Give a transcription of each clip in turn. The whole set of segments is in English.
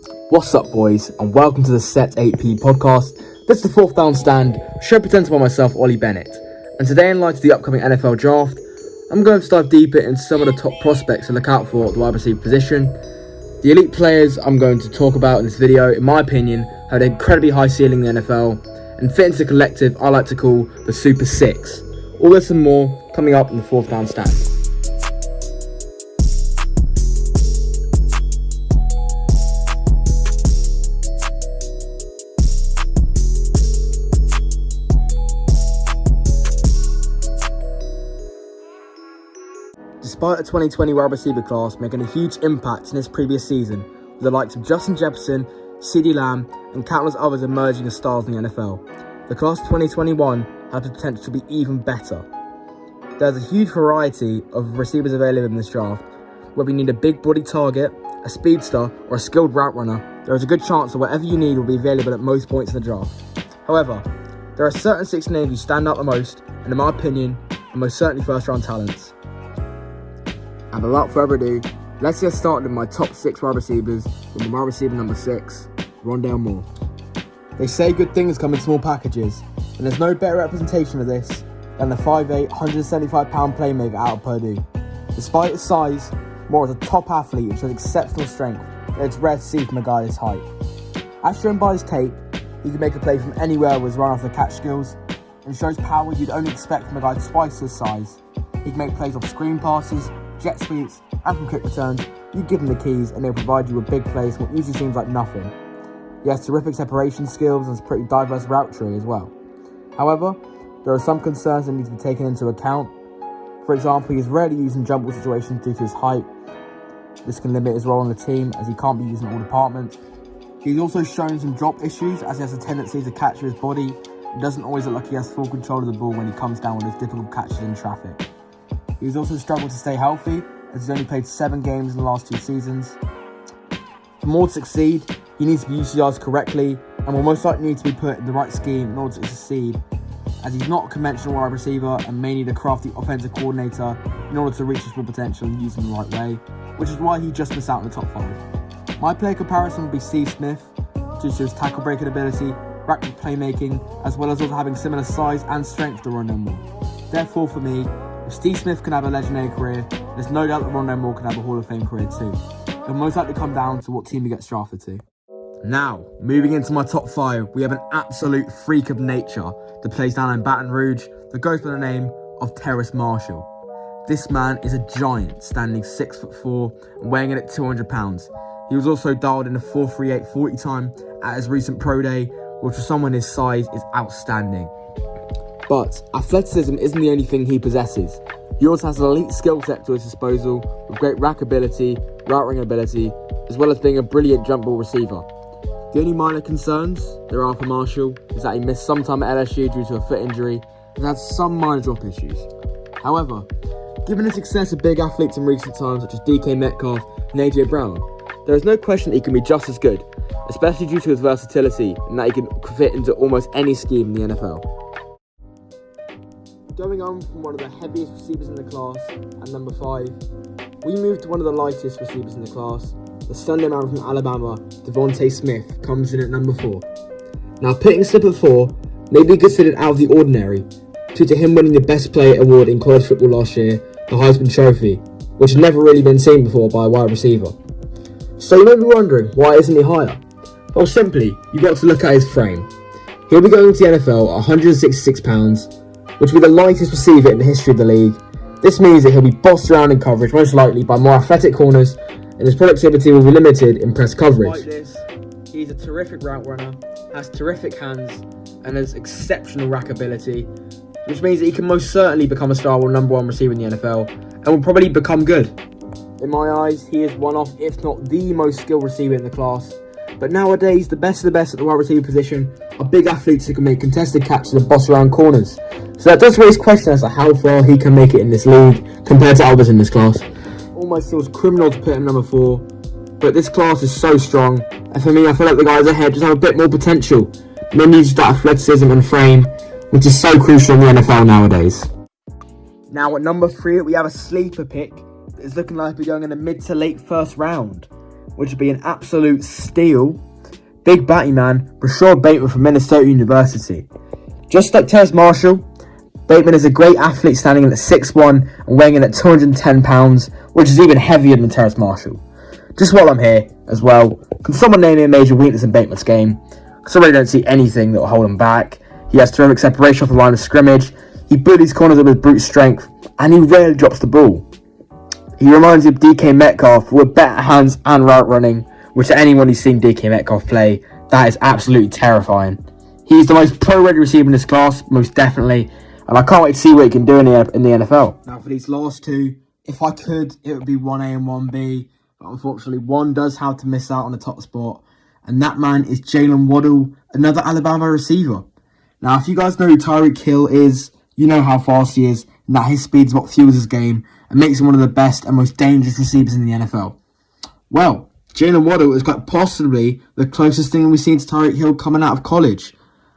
What's up, boys, and welcome to the Set 8P podcast. This is the Fourth Down Stand, show presented by myself, Ollie Bennett. And today, in light of the upcoming NFL draft, I'm going to dive deeper into some of the top prospects to look out for at the wide receiver position. The elite players I'm going to talk about in this video, in my opinion, have an incredibly high ceiling in the NFL and fit into the collective I like to call the Super Six. All this and more coming up in the Fourth Down Stand. Despite the 2020 wide receiver class making a huge impact in its previous season, with the likes of Justin Jefferson, CeeDee Lamb, and countless others emerging as stars in the NFL, the class of 2021 has the potential to be even better. There's a huge variety of receivers available in this draft. Whether you need a big body target, a speedster, or a skilled route runner, there is a good chance that whatever you need will be available at most points in the draft. However, there are certain six names who stand out the most, and in my opinion, are most certainly first-round talents. And without further ado, let's get started with my top 6 wide receivers, with my wide receiver number 6, Rondale Moore. They say good things come in small packages, and there's no better representation of this than the 5'8", 175-pound playmaker out of Purdue. Despite his size, Moore is a top athlete and shows exceptional strength that it's rare to see from a guy this height. As shown by his tape, he can make a play from anywhere with his run-off-the-catch skills, and shows power you'd only expect from a guy twice his size. He can make plays off screen passes, jet sweeps, and from quick returns. You give him the keys and they'll provide you with big plays from what usually seems like nothing. He has terrific separation skills and is a pretty diverse route tree as well. However, there are some concerns that need to be taken into account. For example, he is rarely used in jump ball situations due to his height. This can limit his role on the team as he can't be used in all departments. He's also shown some drop issues as he has a tendency to catch with his body and doesn't always look like he has full control of the ball when he comes down with his difficult catches in traffic. He's also struggled to stay healthy, as he's only played 7 games in the last 2 seasons. For Moore to succeed, he needs to be utilized correctly and will most likely need to be put in the right scheme in order to succeed, as he's not a conventional wide receiver and may need a crafty offensive coordinator in order to reach his full potential and use him the right way, which is why he just missed out in the top 5. My player comparison would be Steve Smith, due to his tackle breaking ability, rapid playmaking, as well as also having similar size and strength to Rondale Moore. Therefore, for me, if Steve Smith can have a legendary career, there's no doubt that Rondale Moore can have a Hall of Fame career too. It'll most likely come down to what team he gets drafted to. Now, moving into my top 5, we have an absolute freak of nature that plays down in Baton Rouge that goes by the name of Terrace Marshall. This man is a giant, standing 6'4" and weighing in at 200 pounds. He was also dialed in a 4.38 40 time at his recent pro day, which for someone his size is outstanding. But athleticism isn't the only thing he possesses. He also has an elite skill set to his disposal with great rack ability, route running ability, as well as being a brilliant jump ball receiver. The only minor concerns there are for Marshall is that he missed some time at LSU due to a foot injury and had some minor drop issues. However, given the success of big athletes in recent times such as DK Metcalf and AJ Brown, there is no question that he can be just as good, especially due to his versatility and that he can fit into almost any scheme in the NFL. Going on from one of the heaviest receivers in the class, at number 5, we move to one of the lightest receivers in the class. The Sunday man from Alabama, Devontae Smith, comes in at number 4. Now, putting Smith at 4 may be considered out of the ordinary, due to him winning the Best Player award in college football last year, the Heisman Trophy, which had never really been seen before by a wide receiver. So you may be wondering, why isn't he higher? Well, simply, you've got to look at his frame. He'll be going to the NFL at 166 pounds, which will be the lightest receiver in the history of the league. This means that he'll be bossed around in coverage, most likely by more athletic corners, and his productivity will be limited in press coverage. Despite this, he's a terrific route runner, has terrific hands, and has exceptional rack ability, which means that he can most certainly become a star or number 1 receiver in the NFL, and will probably become good. In my eyes, he is one of, if not the most skilled receiver in the class. But nowadays, the best of the best at the wide receiver position are big athletes who can make contested catches and boss around corners. So that does raise questions as to how far he can make it in this league compared to others in this class. Almost feels criminal to put him number 4, but this class is so strong, and for me I feel like the guys ahead just have a bit more potential. Maybe use that athleticism and frame, which is so crucial in the NFL nowadays. Now at number 3 we have a sleeper pick that is looking like we're going in the mid to late first round. which would be an absolute steal. Big batty man, Rashad Bateman from Minnesota University. Just like Terrace Marshall, Bateman is a great athlete standing in at 6'1" and weighing in at 210 pounds, which is even heavier than Terrace Marshall. Just while I'm here as well, can someone name me a major weakness in Bateman's game? Because I really don't see anything that will hold him back. He has terrific separation off the line of scrimmage, he bullies corners with brute strength, and he rarely drops the ball. He reminds me of DK Metcalf with better hands and route running, which to anyone who's seen DK Metcalf play, that is absolutely terrifying. He's the most pro-ready receiver in this class, most definitely, and I can't wait to see what he can do in the NFL. Now for these last two, if I could, it would be 1A and 1B, but unfortunately one does have to miss out on the top spot, and that man is Jalen Waddle, another Alabama receiver. Now if you guys know who Tyreek Hill is, you know how fast he is, and that his speed is what fuels his game, and makes him one of the best and most dangerous receivers in the NFL. Well, Jalen Waddle is quite possibly the closest thing we've seen to Tyreek Hill coming out of college.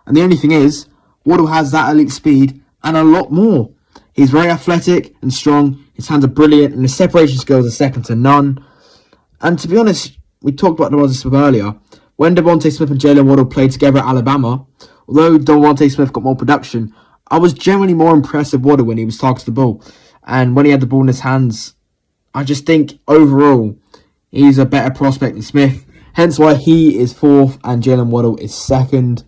And the only thing is, Waddle has that elite speed and a lot more. He's very athletic and strong, his hands are brilliant, and his separation skills are second to none. And to be honest, we talked about Devontae Smith earlier. When Devontae Smith and Jalen Waddle played together at Alabama, although Devontae Smith got more production, I was generally more impressed with Waddle when he was targeting the ball. And when he had the ball in his hands, I just think overall, he's a better prospect than Smith. Hence why he is fourth and Jalen Waddle is second,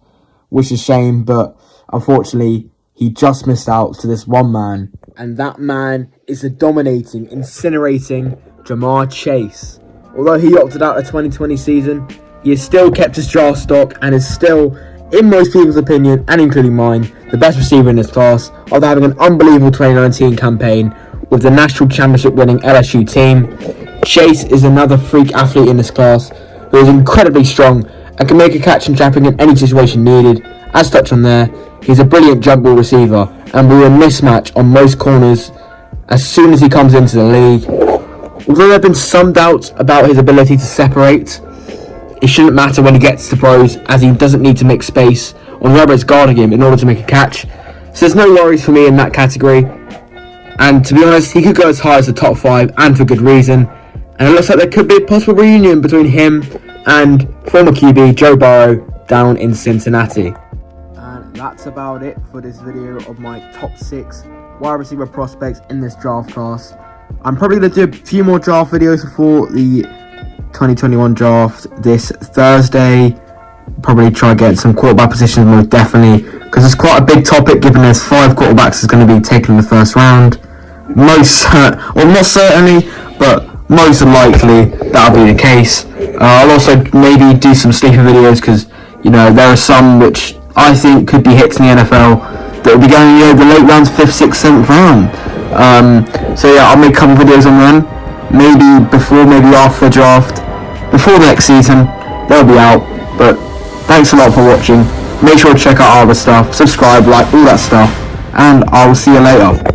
which is a shame. But unfortunately, he just missed out to this one man. And that man is the dominating, incinerating Ja'Marr Chase. Although he opted out of the 2020 season, he has still kept his draft stock and is still, in most people's opinion, and including mine, the best receiver in this class, after having an unbelievable 2019 campaign with the national championship winning LSU team. Chase is another freak athlete in this class who is incredibly strong and can make a catch and trapping in any situation needed. As touched on there, he's a brilliant jump ball receiver and will be a mismatch on most corners as soon as he comes into the league. Although there have been some doubts about his ability to separate, it shouldn't matter when he gets to pros, as he doesn't need to make space on whoever is guarding him in order to make a catch. So there's no worries for me in that category. And to be honest, he could go as high as the top 5, and for good reason. And it looks like there could be a possible reunion between him and former QB Joe Burrow down in Cincinnati. And that's about it for this video of my top 6 wide receiver prospects in this draft class. I'm probably going to do a few more draft videos before the 2021 draft this Thursday. Probably try get some quarterback positions most definitely, because it's quite a big topic given there's 5 quarterbacks is going to be taken in the first round. Not certainly, but most likely that'll be the case. I'll also maybe do some sleeper videos, because you know there are some which I think could be hits in the NFL that will be going the late rounds, 5th, 6th, 7th round. So yeah, I'll make a couple videos on them. Maybe before, maybe after the draft, before the next season, they'll be out. But thanks a lot for watching. Make sure to check out our other stuff, subscribe, like, all that stuff, and I will see you later.